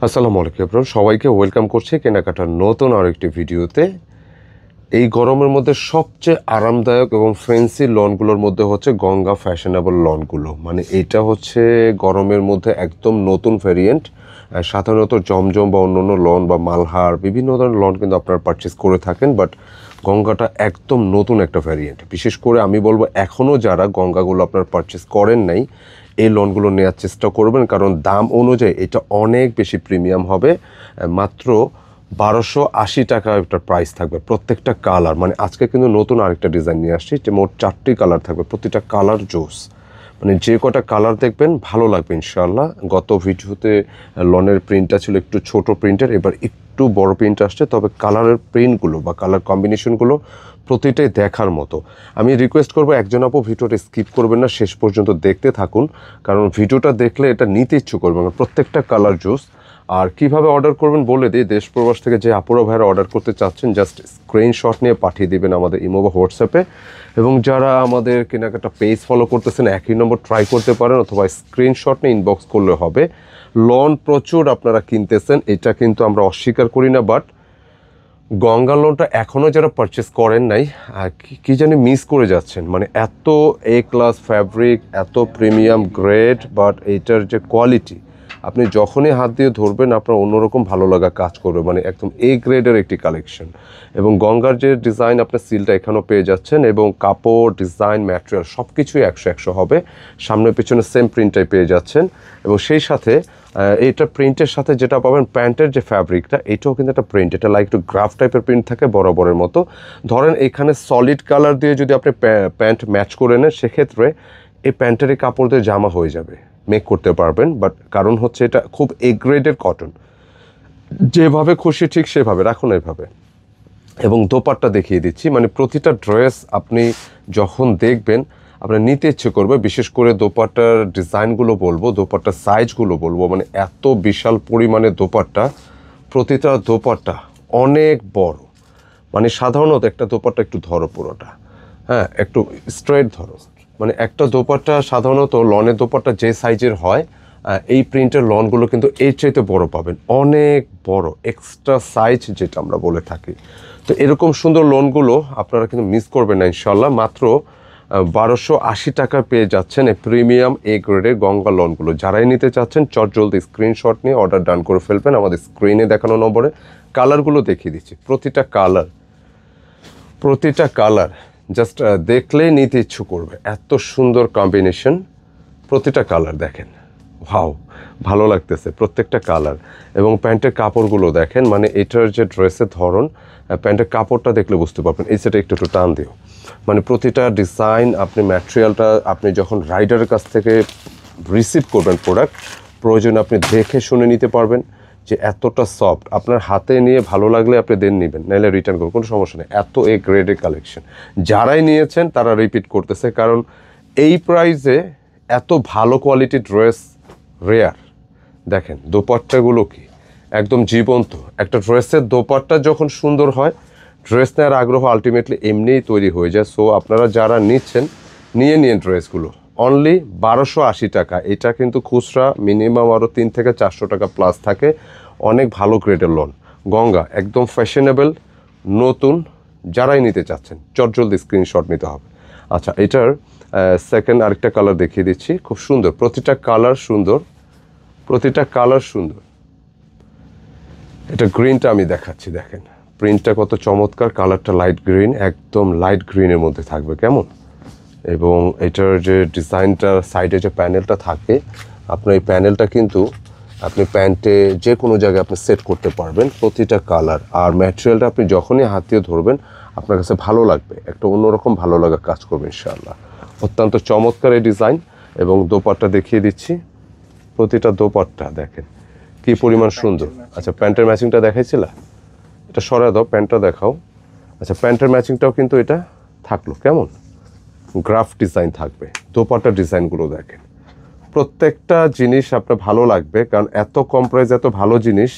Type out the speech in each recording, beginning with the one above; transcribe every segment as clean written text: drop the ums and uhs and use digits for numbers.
আসসালামু আলাইকুম এভরিওয়ান, সবাইকে ওয়েলকাম করছি কেনাকাটার নতুন আরেকটি ভিডিওতে। এই গরমের মধ্যে সবচেয়ে আরামদায়ক এবং ফ্যান্সি লনগুলোর মধ্যে হচ্ছে গঙ্গা ফ্যাশনেবল লনগুলো। মানে এটা হচ্ছে গরমের মধ্যে একদম নতুন ভ্যারিয়েন্ট। সাধারণত জমজম বা অন্যান্য লন বা মালহার বিভিন্ন ধরনের লন কিন্তু আপনারা পারচেস করে থাকেন, বাট গঙ্গাটা একদম নতুন একটা ভ্যারিয়েন্ট। বিশেষ করে আমি বলবো এখনও যারা গঙ্গাগুলো আপনারা পারচেস করেন নাই, এই লোনগুলো নেওয়ার চেষ্টা করবেন, কারণ দাম অনুযায়ী এটা অনেক বেশি প্রিমিয়াম হবে। মাত্র 1280 টাকা একটা প্রাইস থাকবে প্রত্যেকটা কালার। মানে আজকে কিন্তু নতুন আরেকটা ডিজাইন নিয়ে আসছি, যে মোট 4টি কালার থাকবে, প্রতিটা কালার জোস। মানে যে কটা কালার দেখবেন ভালো লাগবে ইনশাআল্লাহ। গত ভিডিওতে লনের প্রিন্টটা ছিল একটু ছোট প্রিন্টের, এবার একটু বড় প্রিন্ট আসছে, তবে কালারের প্রিন্টগুলো বা কালার কম্বিনেশনগুলো প্রতিটাই দেখার মতো। আমি রিকোয়েস্ট করবো একজন আপু ভিডিওটা স্কিপ করবেন না, শেষ পর্যন্ত দেখতে থাকুন, কারণ ভিডিওটা দেখলে এটা নিতে ইচ্ছু করবে। প্রত্যেকটা কালার জুস। আর কিভাবে অর্ডার করবেন বলে দিই, দেশ প্রবাস থেকে যে আপুরা ভাইরা অর্ডার করতে চাচ্ছেন জাস্ট স্ক্রিনশট নিয়ে পাঠিয়ে দিবেন আমাদের ইমো বা হোয়াটসঅ্যাপে। এবং যারা আমাদের কেনাকাটা পেজ ফলো করতেছেন একই নম্বর ট্রাই করতে পারেন, অথবা স্ক্রিনশট নিয়ে ইনবক্স করলে হবে। লন প্রচুর আপনারা কিনতেছেন, এটা কিন্তু আমরা অস্বীকার করি না, বাট গঙ্গা লোনটা এখনও যারা পারচেস করেন নাই কি জানি মিস করে যাচ্ছেন। মানে এত এ ক্লাস ফ্যাব্রিক, এত প্রিমিয়াম গ্রেড, বাট এইটার যে কোয়ালিটি আপনি যখনই হাত দিয়ে ধরবেন আপনার অন্যরকম ভালো লাগা কাজ করবে। মানে একদম এ গ্রেডের একটি কালেকশন। এবং গঙ্গার যে ডিজাইন আপনার সিলটা এখানেও পেয়ে যাচ্ছেন, এবং কাপড়, ডিজাইন, ম্যাটেরিয়াল সব কিছুই 100 হবে। সামনে পিছনে সেম প্রিন্টটাই পেয়ে যাচ্ছেন। এবং সেই সাথে এইটা প্রিন্টের সাথে যেটা পাবেন, প্যান্টের যে ফ্যাব্রিকটা এটাও কিন্তু একটা প্রিন্ট, এটা লাইক একটু গ্রাফ টাইপের প্রিন্ট থাকে বরাবরের মতো। ধরেন এখানে সলিড কালার দিয়ে যদি আপনি প্যান্ট ম্যাচ করে নেন, সেক্ষেত্রে এই প্যান্টের এই কাপড় দিয়ে জামা হয়ে যাবে, মেক করতে পারবেন। বাট কারণ হচ্ছে এটা খুব এ গ্রেডের কটন, যেভাবে খুশি ঠিক সেভাবে রাখুন এইভাবে। এবং দোপাট্টা দেখিয়ে দিচ্ছি, মানে প্রতিটা ড্রেস আপনি যখন দেখবেন আপনার নিতে ইচ্ছে করবে। বিশেষ করে দোপাট্টার ডিজাইনগুলো বলবো, দোপাট্টার সাইজগুলো বলবো, মানে এত বিশাল পরিমাণে দোপাট্টা। প্রতিটা দোপাট্টা অনেক বড়। মানে সাধারণত একটা দোপাট্টা একটু ধরো পুরোটা, হ্যাঁ একটু স্ট্রেট ধরো। মানে একটা দোপাট্টা সাধারণত লনের দোপাট্টা যে সাইজের হয়, এই প্রিন্টের লনগুলো কিন্তু এর চাইতে বড় পাবেন, অনেক বড়, এক্সট্রা সাইজ যেটা আমরা বলে থাকি। তো এরকম সুন্দর লোনগুলো আপনারা কিন্তু মিস করবেন না ইনশাল্লাহ। মাত্র 1280 টাকা পেয়ে যাচ্ছেন এই প্রিমিয়াম এ গ্রেডের গঙ্গা লোনগুলো। যারাই নিতে চাচ্ছেন জলদি স্ক্রিনশট নিয়ে অর্ডার ডান করে ফেলবেন। আমাদের স্ক্রিনে দেখানো নম্বরে কালারগুলো দেখিয়ে দিচ্ছি। প্রতিটা কালার জাস্ট দেখলেই নিতে ইচ্ছু করবে, এত সুন্দর কম্বিনেশন। প্রতিটা কালার দেখেন, ওয়াও, ভালো লাগতেছে প্রত্যেকটা কালার। এবং প্যান্টের কাপড়গুলো দেখেন, মানে এটার যে ড্রেসের ধরন, প্যান্টের কাপড়টা দেখলে বুঝতে পারবেন। এই সেটা একটু টান দিও। মানে প্রতিটা ডিজাইন, আপনি ম্যাটেরিয়ালটা আপনি যখন রাইডারের কাছ থেকে রিসিভ করবেন প্রোডাক্ট, প্রয়োজন আপনি দেখে শুনে নিতে পারবেন যে এতটা সফট। আপনার হাতে নিয়ে ভালো লাগলে আপনি দেন নেবেন, নাহলে রিটার্ন করুন, কোনো সমস্যা নেই। এত এ গ্রেডের কালেকশন, যারাই নিয়েছেন তারা রিপিট করতেছে, কারণ এই প্রাইসে এত ভালো কোয়ালিটির ড্রেস রেয়ার। দেখেন দোপাট্টাগুলো কি একদম জীবন্ত। একটা ড্রেসের দোপাট্টা যখন সুন্দর হয়, ড্রেস নেওয়ার আগ্রহ আলটিমেটলি এমনিই তৈরি হয়ে যায়। সো আপনারা যারা নিচ্ছেন নিয়ে ড্রেসগুলো অনলি 1280 টাকা। এটা কিন্তু খুচরা মিনিমাম আরও 300 থেকে 400 টাকা প্লাস থাকে। অনেক ভালো গ্রেডের লোন গঙ্গা, একদম ফ্যাশনেবল নতুন। যারাই নিতে চাচ্ছেন জলদি স্ক্রিনশট নিতে হবে। আচ্ছা, এটার সেকেন্ড আরেকটা কালার দেখিয়ে দিচ্ছি, খুব সুন্দর। প্রতিটা কালার সুন্দর। এটা গ্রিনটা আমি দেখাচ্ছি, দেখেন প্রিন্টটা কত চমৎকার। কালারটা লাইট গ্রিন, একদম লাইট গ্রিনের মধ্যে থাকবে কেমন। এবং এটার যে ডিজাইনটা, সাইডে যে প্যানেলটা থাকে, আপনার এই প্যানেলটা কিন্তু আপনি প্যান্টে যে কোনো জায়গায় আপনি সেট করতে পারবেন। প্রতিটা কালার আর ম্যাটেরিয়ালটা আপনি যখনই হাত দিয়ে ধরবেন আপনার কাছে ভালো লাগবে, একটা অন্যরকম ভালো লাগা কাজ করবে ইনশাআল্লাহ। অত্যন্ত চমৎকার এই ডিজাইন। এবং দোপাট্টা দেখিয়ে দিচ্ছি, প্রতিটা দোপাট্টা দেখেন কি পরিমাণ সুন্দর। আচ্ছা, প্যান্টের ম্যাচিংটা দেখাইছিল, এটা সরাই দাও, প্যান্টটা দেখাও। আচ্ছা, প্যান্টের ম্যাচিংটাও কিন্তু এটা থাকলো কেমন, গ্রাফ ডিজাইন থাকবে। দোপাট্টার ডিজাইনগুলো দেখেন, প্রত্যেকটা জিনিস আপনার ভালো লাগবে, কারণ এত কম প্রাইস এত ভালো জিনিস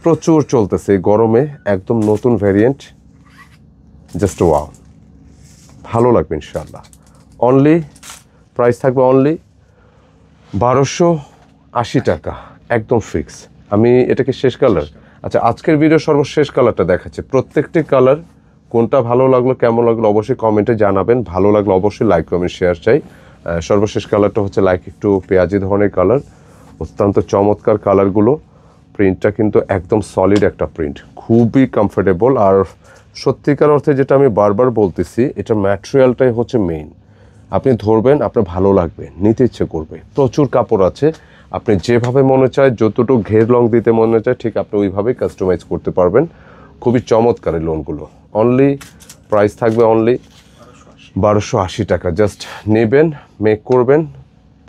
প্রচুর চলতেছে এই গরমে। একদম নতুন ভ্যারিয়েন্ট, জাস্ট ওয়াও, ভালো লাগবে ইনশাআল্লাহ। অনলি প্রাইস থাকবে অনলি 1280 টাকা, একদম ফিক্স। আমি এটাকে শেষ কালার, আচ্ছা আজকের ভিডিও সর্বশেষ কালারটা দেখাচ্ছে। প্রত্যেকটি কালার কোনটা ভালো লাগলো কেমন লাগলো অবশ্যই কমেন্টে জানাবেন। ভালো লাগলো অবশ্যই লাইক কমেন্ট শেয়ার চাই। সর্বশেষ কালারটা হচ্ছে লাইক একটু পেঁয়াজি ধরনের কালার, অত্যন্ত চমৎকার কালারগুলো। প্রিন্টটা কিন্তু একদম সলিড একটা প্রিন্ট, খুবই কমফোর্টেবল। আর সত্যিকার অর্থে যেটা আমি বারবার বলতেছি, এটা ম্যাটেরিয়ালটাই হচ্ছে মেইন। আপনি ধরবেন আপনার ভালো লাগবে, নিতে ইচ্ছে করবে। প্রচুর কাপড় আছে, আপনি যেভাবে মনে চায় যতটুকু ঘের লং দিতে মনে চায় ঠিক আপনি ওইভাবেই কাস্টমাইজ করতে পারবেন। খুবই চমৎকার এই লোনগুলো। অনলি প্রাইস থাকবে অনলি 1280 টাকা। জাস্ট নেবেন, মেক করবেন,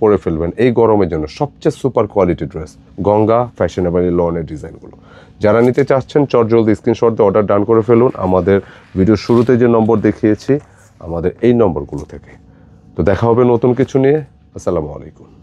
পরে ফেলবেন। এই গরমের জন্য সবচেয়ে super quality dress Ganga fashionable লনের ডিজাইনগুলো। যারা নিতে চাচ্ছেন জলদি স্ক্রিনশট দিয়ে অর্ডার ডান করে ফেলুন আমাদের ভিডিওর শুরুতে যে নম্বর দেখিয়েছি আমাদের এই নম্বরগুলো থেকে। তো দেখা হবে নতুন কিছু নিয়ে। আসসালামু আলাইকুম।